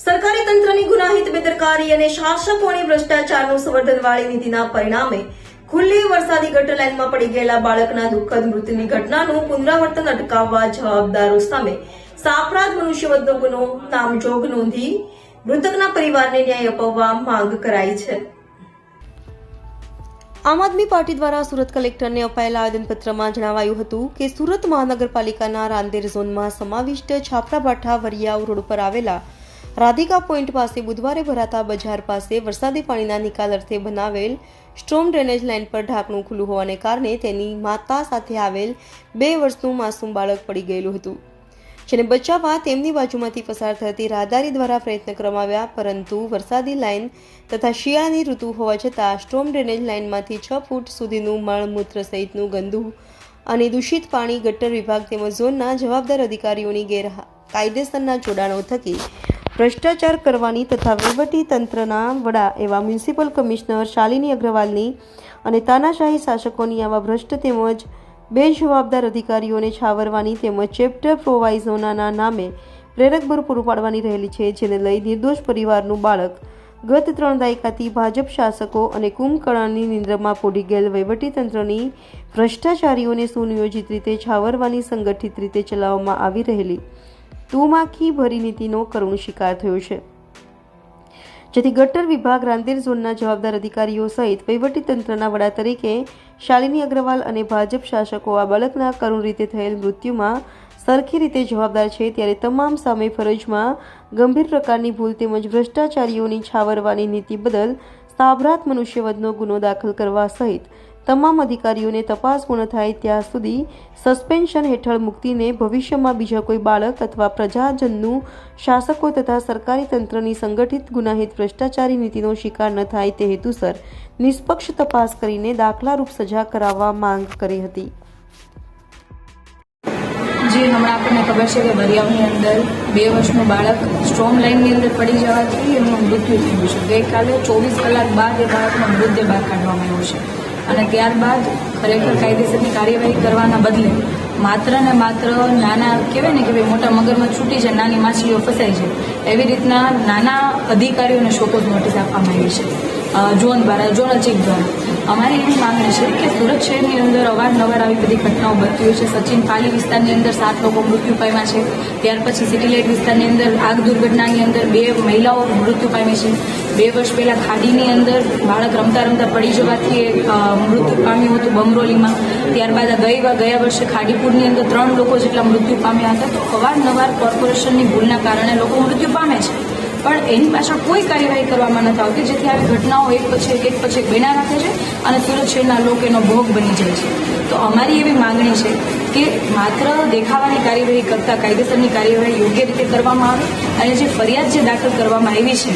સરકારી તંત્રની ગુનાહિત બેદરકારી અને શાસકોની ભ્રષ્ટાચારનું સંવર્ધનવાળી નીતિના પરિણામે ખુલ્લી વરસાદી ગટર લાઇનમાં પડી ગયેલા બાળકના દુઃખદ મૃત્યુની ઘટનાનું પુનરાવર્તન અટકાવવા જવાબદારો સામે સાપરાધ મનુષ્યવધનો ગુનો નામજોગ નોંધી મૃતકના પરિવારને ન્યાય અપાવવા માંગ કરાઈ છે. આમ આદમી પાર્ટી દ્વારા સુરત કલેક્ટરને અપાયેલા આવેદનપત્રમાં જણાવાયું હતું કે સુરત મહાનગરપાલિકાના રાંદેર ઝોનમાં સમાવિષ્ટ છાપરાભાઠા વરિયાવ રોડ પર આવેલા રાધિકા પોઈન્ટ પાસે બુધવારે ભરાતા બજાર પાસે વરસાદી પાણીના નિકાલ અર્થે બનાવેલ સ્ટ્રોમ ડ્રેનેજ લાઇન પર ઢાંકણું ખુલ્લું હોવાને કારણે તેની માતા સાથે આવેલ 2 વર્ષનું માસૂમ બાળક પડી ગયેલું હતું, જેને બચાવવા તેમની બાજુમાંથી પસાર થતી રાહદારી દ્વારા પ્રયત્ન કરવામાં આવ્યા, પરંતુ વરસાદી લાઇન તથા શિયાળાની ઋતુ હોવા છતાં સ્ટ્રોમ ડ્રેનેજ લાઇનમાંથી 6 ફૂટ સુધીનું મળમૂત્ર સહિતનું ગંદુ અને દૂષિત પાણી ગટર વિભાગ તેમજ ઝોનના જવાબદાર અધિકારીઓની ગેરકાયદેસરના જોડાણો થકી ભ્રષ્ટાચાર કરવાની તથા વહીવટી તંત્રના વડા એવા મ્યુનિસિપલ કમિશનર શાલિની અગ્રવાલની અને તાનાશાહી શાસકોની આવા ભ્રષ્ટ તેમજ બેજવાબદાર અધિકારીઓને છાવરવાની તેમજ ચેપ્ટર પ્રોવાઇઝોના નામે પ્રેરક બળ પૂરું પાડવાની રહેલી છે, જેને લઈ નિર્દોષ પરિવારનું બાળક ગત 3 દાયકાથી ભાજપ શાસકો અને કુંભકર્ણની નિંદ્રામાં પોઢી ગયેલ વહીવટી તંત્રની ભ્રષ્ટાચારીઓને સુનિયોજિત રીતે છાવરવાની સંગઠિત રીતે ચલાવવામાં આવી રહેલી તુમાખી ભરી નીતિનો કરુણ શિકાર થયો છે, જેથી ગટર વિભાગ રાંદેર ઝોનના જવાબદાર અધિકારીઓ સહિત વહીવટી તંત્રના વડા તરીકે શાલિની અગ્રવાલ અને ભાજપ શાસકો આ બાળકના કરુણ રીતે થયેલ મૃત્યુમાં સરખી રીતે જવાબદાર છે, ત્યારે તમામ સામે ફરજમાં ગંભીર પ્રકારની ભૂલ તેમજ ભ્રષ્ટાચારીઓની છાવરવાની નીતિ બદલ સાપરાધ મનુષ્યવધનો ગુનો દાખલ કરવા સહિત તમામ અધિકારીઓને તપાસ પૂર્ણ થાય ત્યાં સુધી સસ્પેન્શન હેઠળ મુક્તિને ભવિષ્યમાં બીજા કોઈ બાળક અથવા પ્રજાજનનું શાસકો તથા સરકારી તંત્રની સંગઠિત ગુનાહિત ભ્રષ્ટાચારી નીતિનો શિકાર ન થાય તે હેતુસર નિષ્પક્ષ તપાસ કરીને દાખલારૂપ સજા કરાવવા માંગ કરી હતી. જે હમણાં આપણને ખબર છે કે વરિયાવની અંદર 2 વર્ષનું બાળક સ્ટ્રોમ લાઇનની અંદર પડી જવાથી એનું મૃત્યુ થયું છે. ગઈકાલે 24 કલાક બાદ એ બાળકનો મૃતદેહ બહાર કાઢવામાં આવ્યો છે અને ત્યારબાદ ખરેખર કાયદેસરની કાર્યવાહી કરવાના બદલે માત્ર ને માત્ર નાના કહેવાય ને કે ભાઈ મોટા મગરમાં છૂટી જાય, નાની માછલીઓ ફસાઈ જાય, એવી રીતના નાના અધિકારીઓને શોકોઝ નોટિસ આપવામાં આવી છે ઝોન દ્વારા, ઝોનલ ચીફ દ્વારા. અમારી એવી માંગણી છે કે સુરત શહેરની અંદર અવારનવાર આવી બધી ઘટનાઓ બનતી હોય છે. સચિન પાલી વિસ્તારની અંદર 7 લોકો મૃત્યુ પામ્યા છે. ત્યાર પછી સિટી લાઇટ વિસ્તારની અંદર આગ દુર્ઘટનાની અંદર 2 મહિલાઓ મૃત્યુ પામી છે. 2 વર્ષ પહેલાં ખાડીની અંદર બાળક રમતા રમતા પડી જવાથી મૃત્યુ પામ્યું હતું બમરોલીમાં. ત્યારબાદ ગયા વર્ષે ખાડીપુરની અંદર 3 લોકો જેટલા મૃત્યુ પામ્યા હતા. તો અવારનવાર કોર્પોરેશનની ભૂલના કારણે લોકો મૃત્યુ પામે છે, પણ એની પાછળ કોઈ કાર્યવાહી કરવામાં નથી આવતી, જેથી આવી ઘટનાઓ એક પછી એક બન્યા રાખે છે અને સુરત શહેરના લોકો એનો ભોગ બની જાય છે. તો અમારી એવી માંગણી છે કે માત્ર દેખાવાની કાર્યવાહી કરતાં કાયદેસરની કાર્યવાહી યોગ્ય રીતે કરવામાં આવે અને જે ફરિયાદ જે દાખલ કરવામાં આવી છે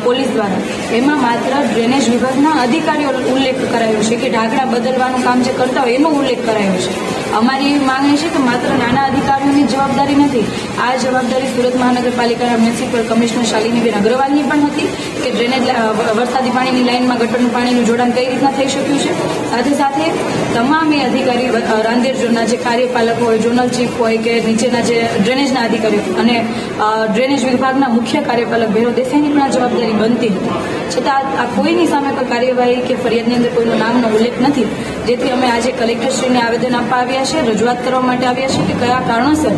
પોલીસ દ્વારા, એમાં માત્ર ડ્રેનેજ વિભાગના અધિકારીઓ ઉલ્લેખ કરાયો છે કે ઢાંકણા બદલવાનું કામ જે કરતા હોય એનો ઉલ્લેખ કરાયો છે. અમારી એવી માંગણી છે કે માત્ર નાના અધિકારીઓની જવાબદારી નથી, આ જવાબદારી સુરત મહાનગરપાલિકાના મ્યુનિસિપલ કમિશનર શાલિનીબેન અગ્રવાલની પણ હતી કે ડ્રેનેજ વરસાદી પાણીની લાઇનમાં ગટરનું પાણીનું જોડાણ કઈ રીતના થઈ શક્યું છે. સાથે સાથે તમામ એ અધિકારી રાંદેર ઝોનના જે કાર્યપાલકો હોય, ઝોનલ ચીફ હોય કે નીચેના જે ડ્રેનેજના અધિકારીઓ અને ડ્રેનેજ વિભાગના મુખ્ય કાર્યપાલક ભેરો દેસાઈની પણ આ જવાબદારી બનતી હતી, છતાં આ કોઈની સામે કોઈ કાર્યવાહી કે ફરિયાદની અંદર કોઈનું નામનો ઉલ્લેખ નથી, જેથી અમે આજે કલેક્ટરશ્રીને આવેદન આપવા આવ્યા છે, રજૂઆત કરવા માટે આવ્યા છે કે કયા કારણોસર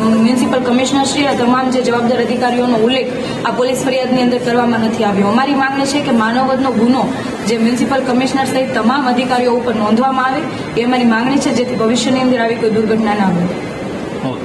મ્યુનિસિપલ કમિશનરશ્રી આ તમામ જે જવાબદાર અધિકારીઓનો ઉલ્લેખ આ પોલીસ ફરિયાદની અંદર કરવામાં નથી આવ્યો. અમારી માંગણી છે કે માનવવધનો ગુનો જે મ્યુનિસિપલ કમિશનર સહિત તમામ અધિકારીઓ ઉપર નોંધવામાં આવે એ અમારી માંગણી છે, જેથી ભવિષ્યની અંદર આવી કોઈ દુર્ઘટના ના બને.